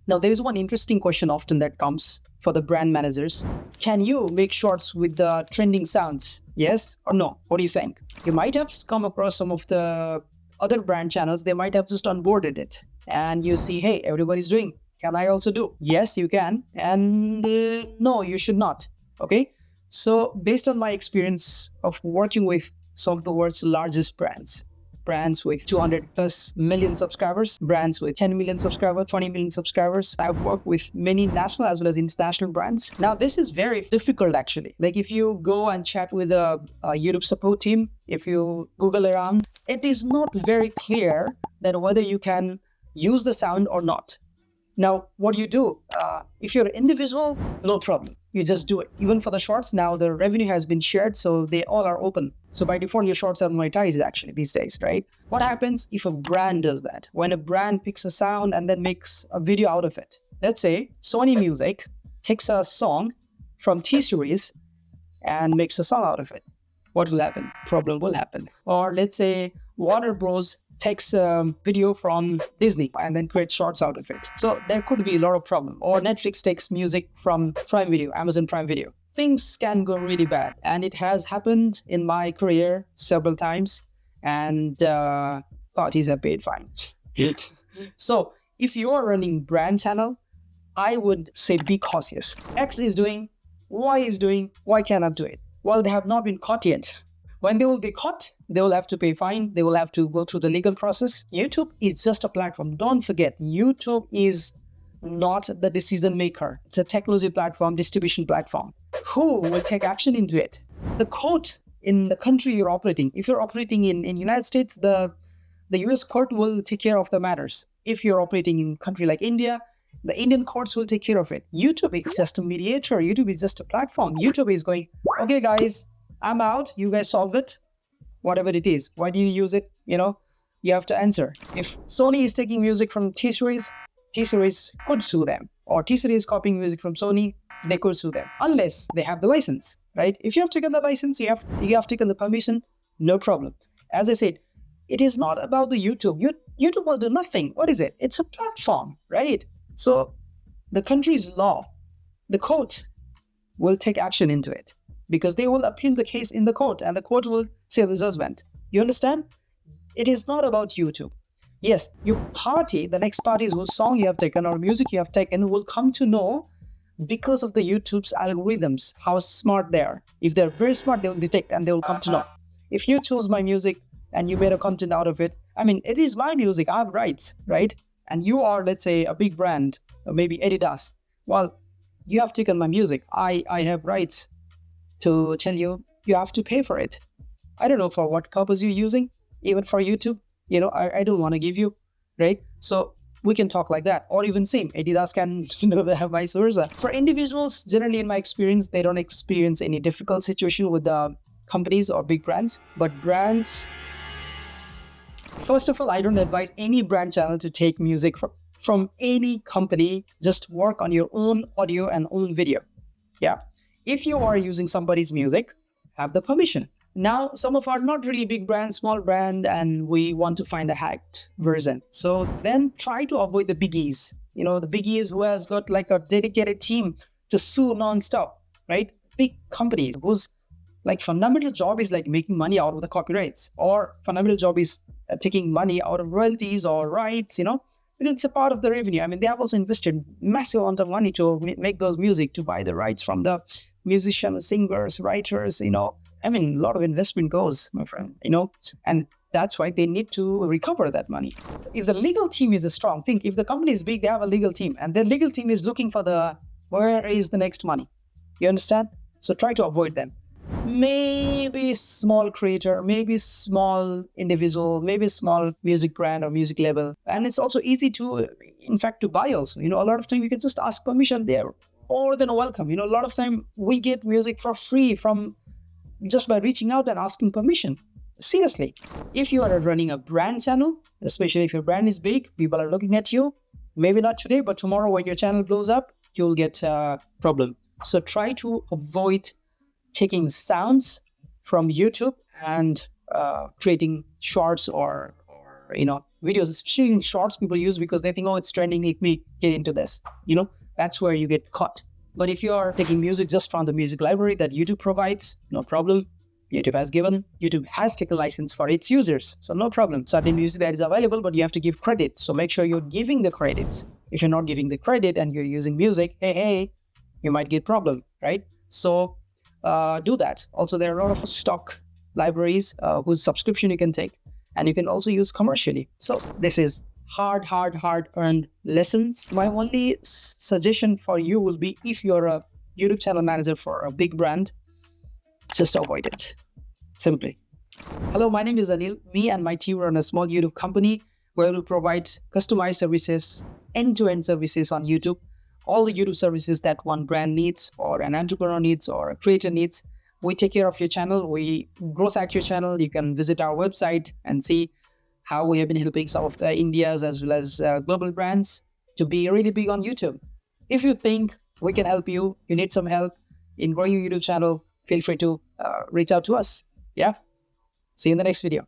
Now, there is one interesting question often that comes for the brand managers. Can you make shorts with the trending sounds? Yes or no? What do you think? You might have come across some of the other brand channels. They might have just onboarded it. And you see, hey, everybody's doing. Can I also do? Yes, you can. And no, you should not. Okay. So based on my experience of working with some of the world's largest brands with 200 plus million subscribers, brands with 10 million subscribers, 20 million subscribers. I've worked with many national as well as international brands. Now, this is very difficult actually. Like if you go and chat with a YouTube support team, if you Google around, it is not very clear that whether you can use the sound or not. Now, what do you do? If you're an individual, no problem. You just do it. Even for the shorts, now the revenue has been shared, so they all are open. So by default, your shorts are monetized actually these days, right? What happens if a brand does that? When a brand picks a sound and then makes a video out of it. Let's say Sony Music takes a song from T-Series and makes a song out of it. What will happen? Problem will happen. Or let's say Warner Bros. Takes a video from Disney and then creates shorts out of it. So there could be a lot of problem. Or Netflix takes music from Prime Video, Amazon Prime Video. Things can go really bad. And it has happened in my career several times. And parties have paid fines. So if you are running brand channel, I would say be cautious. X is doing, Y is doing, why cannot do it? Well, they have not been caught yet. When they will be caught, they will have to pay fine. They will have to go through the legal process. YouTube is just a platform. Don't forget, YouTube is not the decision maker. It's a technology platform, distribution platform. Who will take action into it? The court in the country you're operating. If you're operating in United States, the US court will take care of the matters. If you're operating in a country like India, the Indian courts will take care of it. YouTube is just a mediator. YouTube is just a platform. YouTube is going, okay, guys, I'm out. You guys solve it. Whatever it is. Why do you use it? You have to answer. If Sony is taking music from T-Series, T-Series could sue them. Or T-Series copying music from Sony, they could sue them. Unless they have the license, right? If you have taken the license, you have taken the permission, no problem. As I said, it is not about the YouTube. YouTube will do nothing. What is it? It's a platform, right? So the country's law, the court will take action into it. Because they will appeal the case in the court and the court will say the judgment. You understand? It is not about YouTube. Yes, your party, the next parties whose song you have taken or music you have taken will come to know because of the YouTube's algorithms, how smart they are. If they're very smart, they will detect and they will come to know. If you choose my music and you made a content out of it, it is my music, I have rights, right? And you are, let's say, a big brand, or maybe Adidas. Well, you have taken my music. I have rights to tell you, you have to pay for it. I don't know for what purpose you're using, even for YouTube. I don't want to give you, right? So we can talk like that. Or even same, Adidas can, they have vice versa. For individuals, generally in my experience, they don't experience any difficult situation with the companies or big brands. But brands, first of all, I don't advise any brand channel to take music from any company. Just work on your own audio and own video. Yeah. If you are using somebody's music, have the permission. Now, some of our not really big brands, small brand, and we want to find a hacked version. So then try to avoid the biggies. The biggies who has got like a dedicated team to sue non-stop, right? Big companies whose fundamental job is making money out of the copyrights, or fundamental job is taking money out of royalties or rights, it's a part of the revenue. They have also invested massive amount of money to make those music, to buy the rights from the musicians, singers, writers, a lot of investment goes, my friend, and that's why they need to recover that money. If the legal team is strong, think if the company is big, they have a legal team and their legal team is looking for where is the next money. You understand? So try to avoid them. Maybe small creator, maybe small individual, maybe small music brand or music label. And it's also easy to buy also. A lot of time you can just ask permission there. More than welcome. A lot of time we get music for free from just by reaching out and asking permission. Seriously. If you are running a brand channel, especially if your brand is big, people are looking at you. Maybe not today, but tomorrow when your channel blows up, you'll get a problem. So try to avoid taking sounds from YouTube and creating shorts or videos, especially in shorts, people use because they think, oh, it's trending, let me get into this. That's where you get caught. But if you are taking music just from the music library that YouTube provides, no problem. YouTube has taken license for its users, so no problem. Certain music that is available, but you have to give credit. So make sure you're giving the credits. If you're not giving the credit and you're using music, hey, you might get problem, right? So do that. Also, there are a lot of stock libraries whose subscription you can take, and you can also use commercially. So this is hard earned lessons. My only suggestion for you will be, if you're a YouTube channel manager for a big brand, just avoid it. Simply. Hello, my name is Anil. Me and my team run a small YouTube company where we provide customized services, end-to-end services on YouTube. All the YouTube services that one brand needs, or an entrepreneur needs, or a creator needs. We take care of your channel. We growth hack your channel. You can visit our website and see how we have been helping some of the India's as well as global brands to be really big on YouTube. If you think we can help you, you need some help in growing your YouTube channel, feel free to reach out to us. Yeah. See you in the next video.